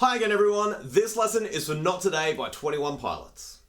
Hi again everyone, this lesson is for Not Today by 21 Pilots.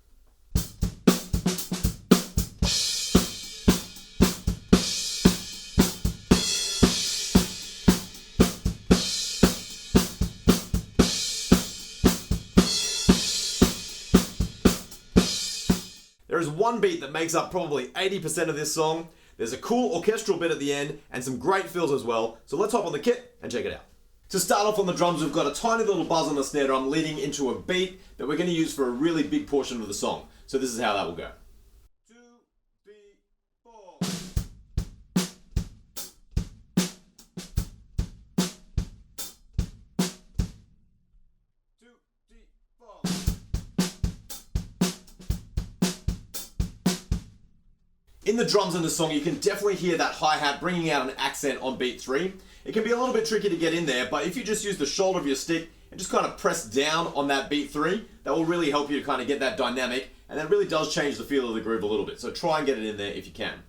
There is one beat that makes up probably 80% of this song. There's a cool orchestral bit at the end and some great fills as well, so let's hop on the kit and check it out. To start off on the drums, we've got a tiny little buzz on the snare drum leading into a beat that we're going to use for a really big portion of the song. So this is how that will go. 2, 3, 4. 2, 3, 4. In the drums in the song, you can definitely hear that hi-hat bringing out an accent on beat 3. It can be a little bit tricky to get in there, but if you just use the shoulder of your stick and just kind of press down on that beat 3, that will really help you to kind of get that dynamic, and that really does change the feel of the groove a little bit. So try and get it in there if you can.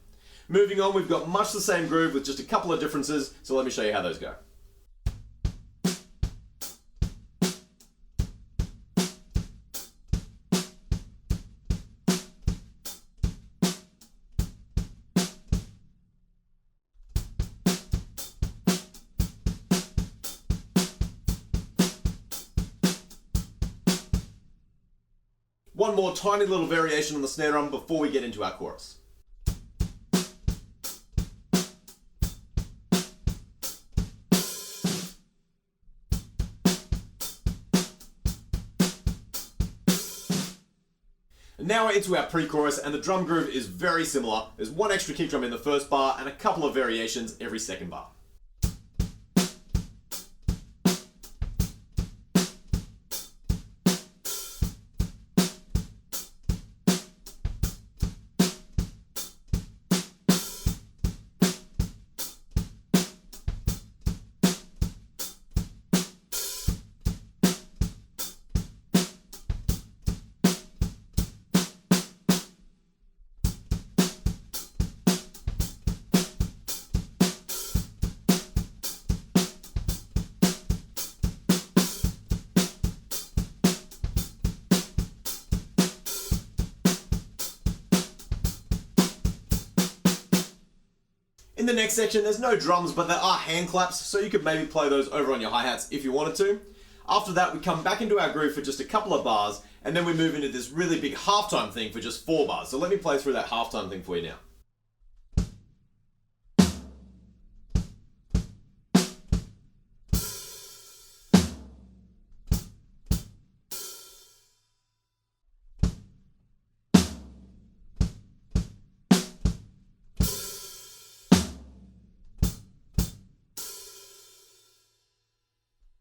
Moving on, we've got much the same groove with just a couple of differences, so let me show you how those go. One more tiny little variation on the snare drum before we get into our chorus. And now we're into our pre-chorus, and the drum groove is very similar. There's one extra kick drum in the first bar and a couple of variations every second bar. In the next section, there's no drums, but there are hand claps, so you could maybe play those over on your hi-hats if you wanted to. After that, we come back into our groove for just a couple of bars, and then we move into this really big halftime thing for just 4 bars. So let me play through that halftime thing for you now.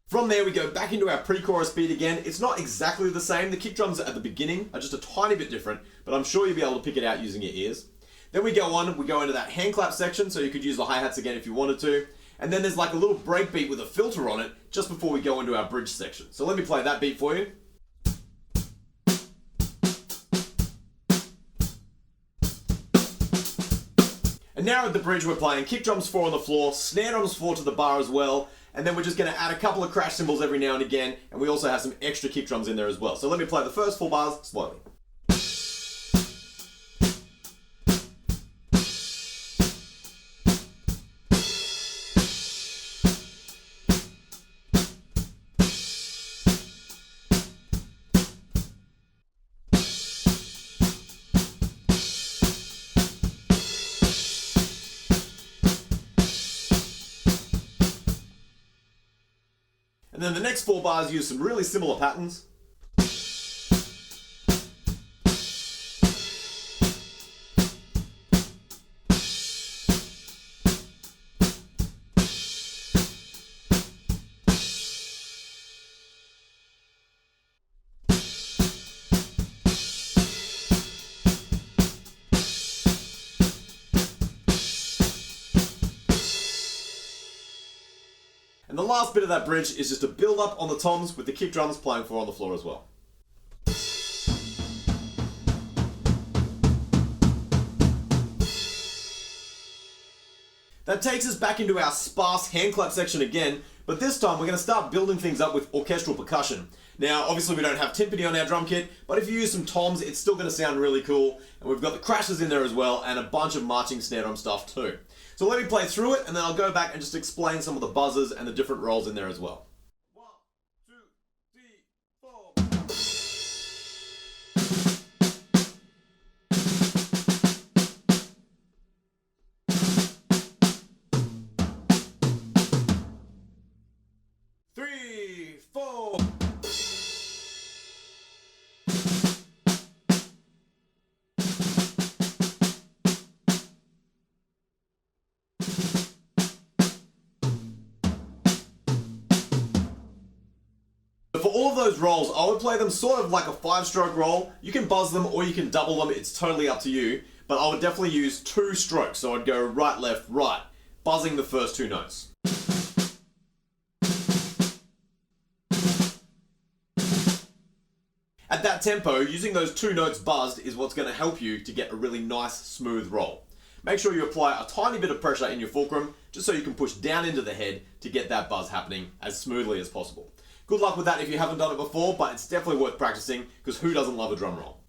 From there, we go back into our pre-chorus beat again. It's not exactly the same. The kick drums at the beginning are just a tiny bit different, but I'm sure you'll be able to pick it out using your ears. Then we go into that hand clap section, so you could use the hi-hats again if you wanted to. And then there's like a little break beat with a filter on it just before we go into our bridge section. So let me play that beat for you. And now at the bridge, we're playing kick drums 4 on the floor, snare drums 4 to the bar as well, and then we're just going to add a couple of crash cymbals every now and again, and we also have some extra kick drums in there as well. So let me play the first 4 bars slowly. And then the next 4 bars use some really similar patterns. And the last bit of that bridge is just a build up on the toms with the kick drums playing 4 on the floor as well. That takes us back into our sparse hand clap section again, But this time we're going to start building things up with orchestral percussion. Now, obviously we don't have timpani on our drum kit, but if you use some toms, it's still going to sound really cool. And we've got the crashes in there as well, and a bunch of marching snare drum stuff too. So let me play through it, and then I'll go back and just explain some of the buzzers and the different rolls in there as well. 1, 2, 3, 4. 3, 4. For all of those rolls, I would play them sort of like a 5-stroke roll. You can buzz them or you can double them, it's totally up to you. But I would definitely use 2 strokes, so I'd go right, left, right, buzzing the first 2 notes. At that tempo, using those 2 notes buzzed is what's going to help you to get a really nice, smooth roll. Make sure you apply a tiny bit of pressure in your fulcrum, just so you can push down into the head to get that buzz happening as smoothly as possible. Good luck with that if you haven't done it before, but it's definitely worth practicing, because who doesn't love a drum roll?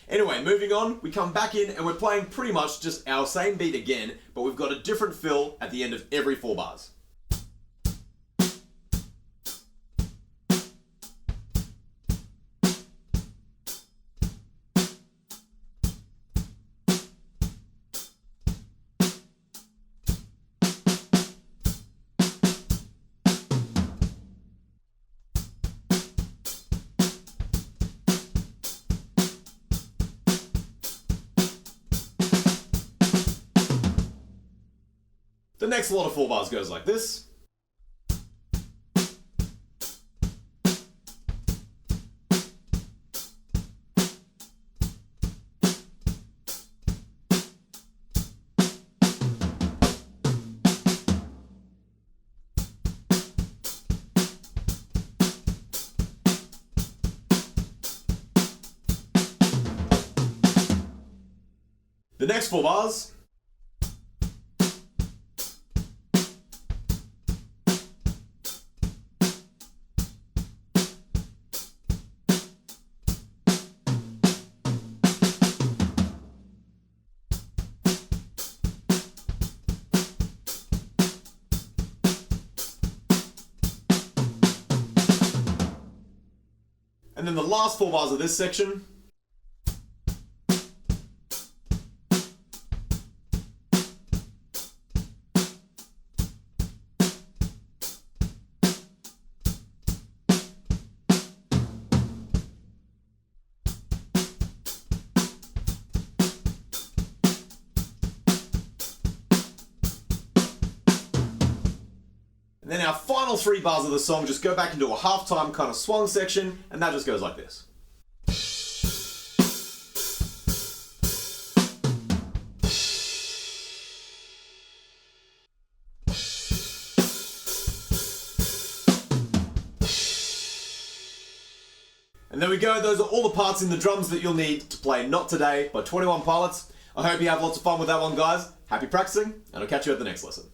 Anyway, moving on, we come back in and we're playing pretty much just our same beat again, but we've got a different fill at the end of every 4 bars. The next lot of 4 bars goes like this. The next 4 bars. And then the last 4 bars of this section. And then our final 3 bars of the song just go back into a half-time kind of swung section, and that just goes like this. And there we go, those are all the parts in the drums that you'll need to play Not Today by 21 Pilots. I hope you have lots of fun with that one, guys. Happy practicing, and I'll catch you at the next lesson.